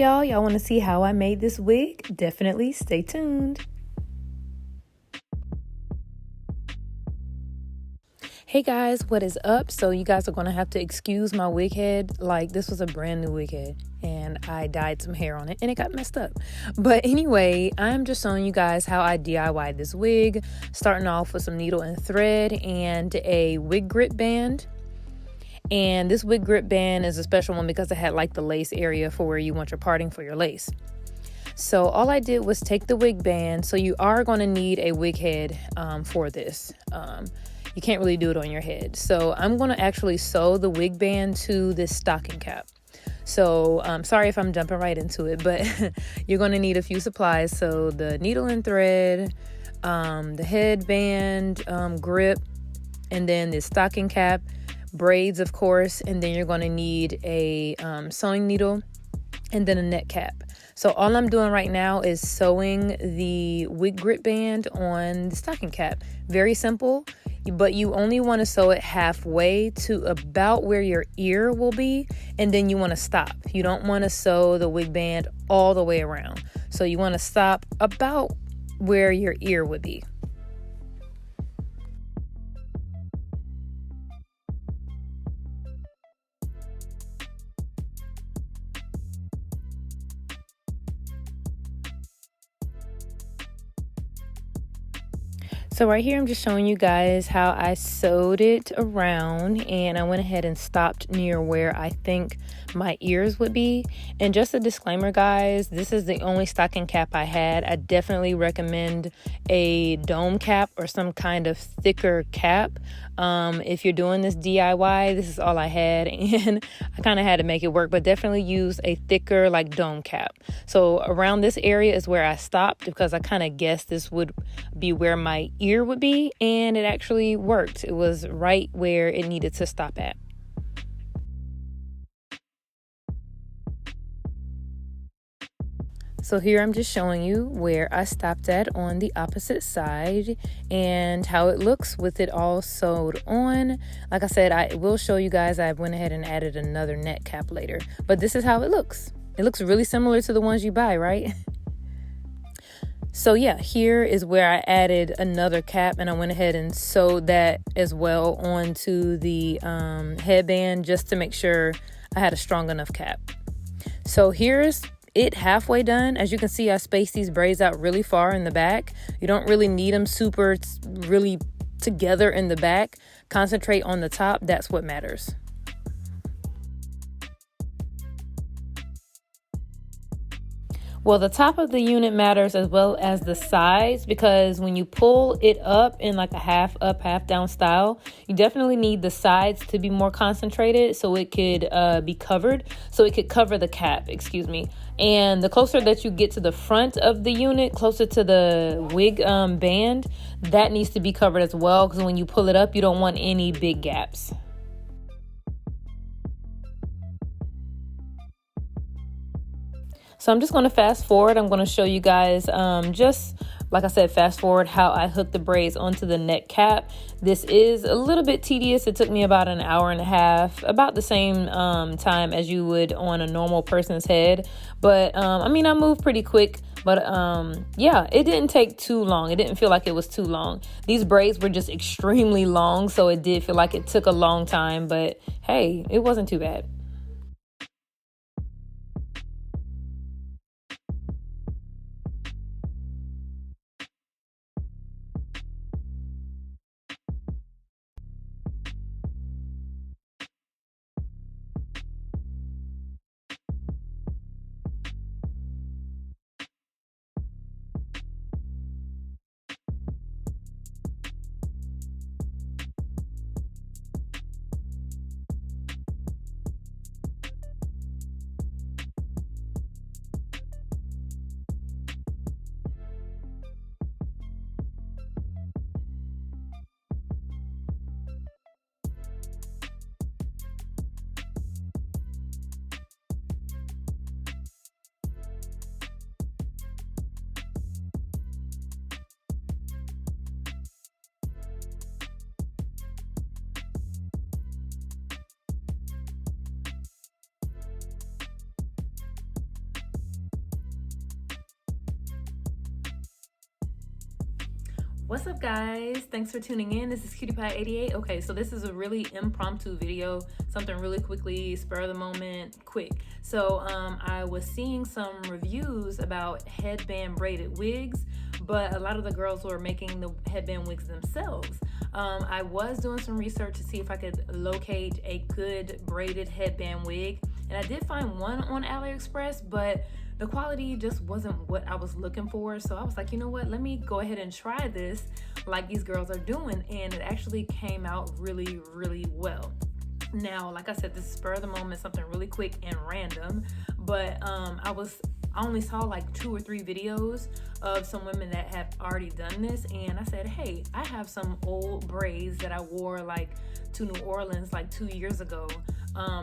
y'all? Y'all want to see how I made this wig? Definitely stay tuned. Hey guys, what is up? So you guys are going to have to excuse my wig head. Like, this was a brand new wig head and I dyed some hair on it and it got messed up. But anyway, I'm just showing you guys how I DIY'd this wig, starting off with some needle and thread and a wig grip band. And this wig grip band is a special one because it had like the lace area for where you want your parting for your lace. So all I did was take the wig band. So you are going to need a wig head for this. You can't really do it on your head. So I'm going to actually sew the wig band to this stocking cap. So sorry if I'm jumping right into it, but you're going to need a few supplies. So the needle and thread, the headband grip, and then the stocking cap, braids, of course, and then you're going to need a sewing needle and then a net cap. So all I'm doing right now is sewing the wig grip band on the stocking cap. Very simple, but you only want to sew it halfway to about where your ear will be, and then you want to stop. You don't want to sew the wig band all the way around. So you want to stop about where your ear would be. So right here, I'm just showing you guys how I sewed it around, and I went ahead and stopped near where I think my ears would be. And just a disclaimer, guys, this is the only stocking cap I had. I definitely recommend a dome cap or some kind of thicker cap. If you're doing this DIY, this is all I had, and I kind of had to make it work, but definitely use a thicker like dome cap. So around this area is where I stopped because I kind of guessed this would be where my ear would be, and it actually worked. It was right where it needed to stop at. So here I'm just showing you where I stopped at on the opposite side and how it looks with it all sewed on. Like I said, I will show you guys. I went ahead and added another net cap later, but this is how it looks. It looks really similar to the ones you buy, right? So yeah, here is where I added another cap, and I went ahead and sewed that as well onto the headband just to make sure I had a strong enough cap. So here's it halfway done. As you can see, I spaced these braids out really far in the back. You don't really need them super really together in the back. Concentrate on the top. That's what matters. Well, the top of the unit matters as well as the sides, because when you pull it up in like a half up, half down style, you definitely need the sides to be more concentrated so it could be covered. So it could cover the cap, excuse me. And the closer that you get to the front of the unit, closer to the wig band, that needs to be covered as well, because when you pull it up, you don't want any big gaps. So I'm just going to fast forward. I'm going to show you guys just like I said, fast forward how I hooked the braids onto the net cap. This is a little bit tedious. It took me about an hour and a half, about the same time as you would on a normal person's head. But I mean, I moved pretty quick. But yeah, it didn't take too long. It didn't feel like it was too long. These braids were just extremely long, so it did feel like it took a long time. But hey, it wasn't too bad. What's up, guys? Thanks for tuning in. This is Cutie Pie 88. Okay, so this is a really impromptu video, something really quickly, spur of the moment, quick. So I was seeing some reviews about headband braided wigs, but a lot of the girls were making the headband wigs themselves. I was doing some research to see if I could locate a good braided headband wig, and I did find one on AliExpress, but the quality just wasn't what I was looking for. So I was like, you know what, let me go ahead and try this like these girls are doing. And it actually came out really, really well. Now, like I said, this is spur of the moment, something really quick and random, but I only saw like 2 or 3 videos of some women that have already done this, and I said, hey, I have some old braids that I wore like to New Orleans like 2 years ago,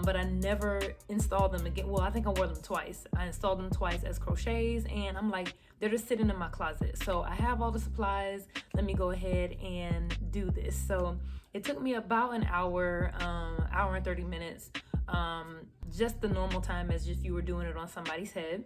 but I never installed them again. Well, I think I wore them twice. I installed them twice as crochets, and I'm like, they're just sitting in my closet. So I have all the supplies. Let me go ahead and do this. So it took me about an hour, hour and 30 minutes, just the normal time as if you were doing it on somebody's head.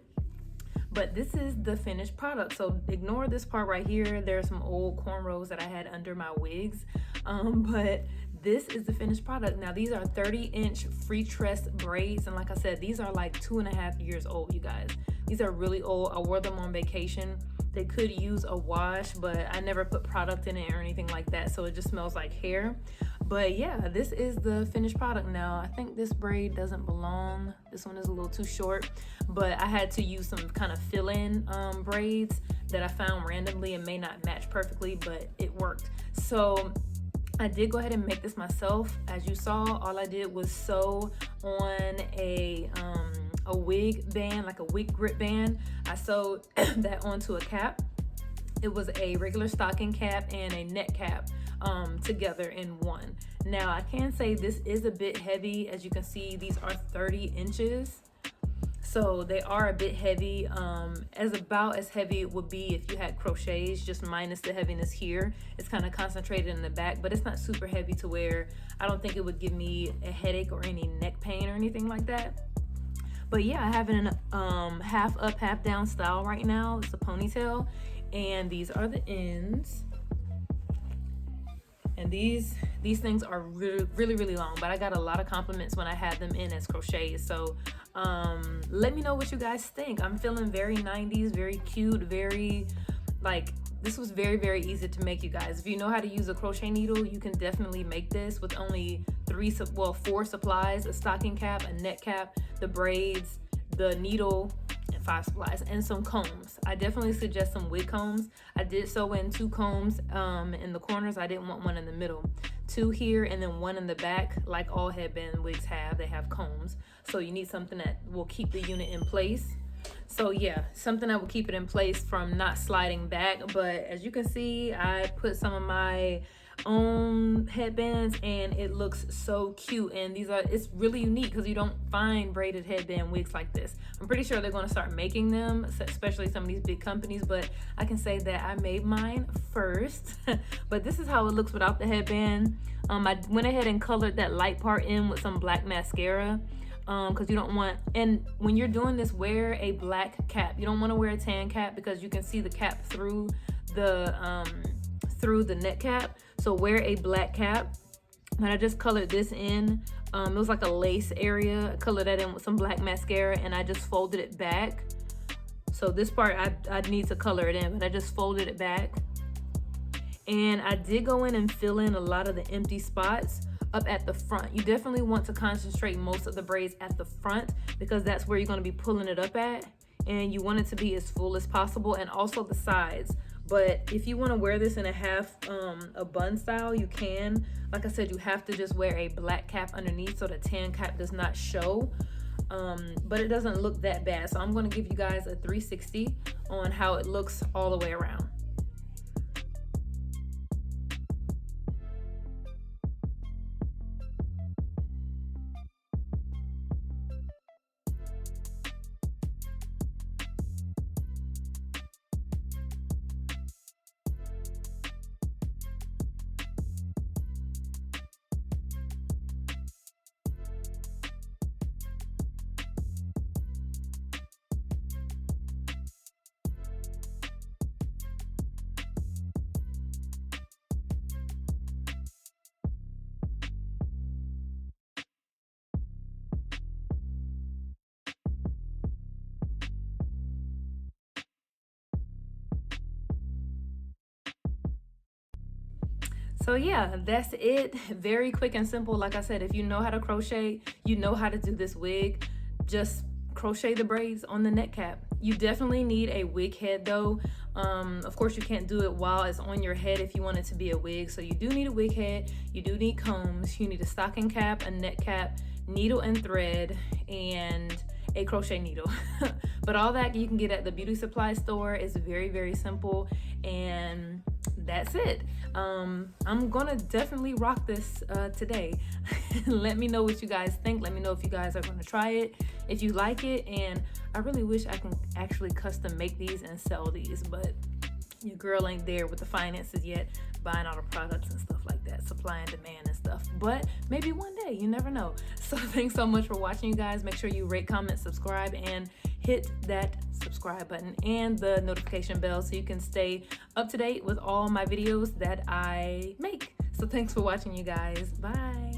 But this is the finished product. So ignore this part right here. There's some old cornrows that I had under my wigs. But this is the finished product. Now, these are 30-inch free tress braids. And like I said, these are like 2.5 years old, you guys. These are really old. I wore them on vacation. They could use a wash, but I never put product in it or anything like that. So it just smells like hair. But yeah, this is the finished product. Now, I think this braid doesn't belong. This one is a little too short, but I had to use some kind of fill-in braids that I found randomly and may not match perfectly, but it worked. So I did go ahead and make this myself. As you saw, all I did was sew on a wig band, like a wig grip band. I sewed that onto a cap. It was a regular stocking cap and a neck cap together in one. Now, I can say this is a bit heavy. As you can see, these are 30 inches. So they are a bit heavy, about as heavy it would be if you had crochets, just minus the heaviness here. It's kind of concentrated in the back, but it's not super heavy to where I don't think it would give me a headache or any neck pain or anything like that. But yeah, I have it in a half up, half down style right now. It's a ponytail, and these are the ends. And these things are really, really, really long, but I got a lot of compliments when I had them in as crochets. So let me know what you guys think. I'm feeling very 90s, very cute, very like, this was very, very easy to make, you guys. If you know how to use a crochet needle, you can definitely make this with only 4 supplies: a stocking cap, a neck cap, the braids, the needle, and 5 supplies, and some combs. I definitely suggest some wig combs. I did sew in 2 combs in the corners. I didn't want one in the middle. 2 here and then 1 in the back. Like all headband wigs have, they have combs. So you need something that will keep the unit in place. So yeah, something that will keep it in place from not sliding back. But as you can see, I put some of my own headbands and it looks so cute. And it's really unique because you don't find braided headband wigs like this. I'm pretty sure they're going to start making them, especially some of these big companies, but I can say that I made mine first. But this is how it looks without the headband. I went ahead and colored that light part in with some black mascara, because you don't want, and when you're doing this, wear a black cap. You don't want to wear a tan cap because you can see the cap through the neck cap. So wear a black cap. And I just colored this in. It was like a lace area. I colored that in with some black mascara, and I just folded it back. So this part I need to color it in, but I just folded it back. And I did go in and fill in a lot of the empty spots up at the front. You definitely want to concentrate most of the braids at the front because that's where you're going to be pulling it up at, and you want it to be as full as possible, and also the sides. But if you want to wear this in a half a bun style, you can. Like I said, you have to just wear a black cap underneath so the tan cap does not show, but it doesn't look that bad. So I'm going to give you guys a 360 on how it looks all the way around. So yeah, that's it. Very quick and simple. Like I said, if you know how to crochet, you know how to do this wig. Just crochet the braids on the neck cap. You definitely need a wig head though. Of course, you can't do it while it's on your head if you want it to be a wig. So you do need a wig head. You do need combs. You need a stocking cap, a neck cap, needle and thread, and a crochet needle. But all that you can get at the beauty supply store. Is very, very simple, and that's it. I'm gonna definitely rock this today. Let me know what you guys think. Let me know if you guys are gonna try it, if you like it. And I really wish I can actually custom make these and sell these, but your girl ain't there with the finances yet, buying all the products and stuff like that, supply and demand and stuff. But maybe one day, you never know. So thanks so much for watching, you guys. Make sure you rate, comment, subscribe, and hit that subscribe button and the notification bell so you can stay up to date with all my videos that I make. So thanks for watching, you guys. Bye.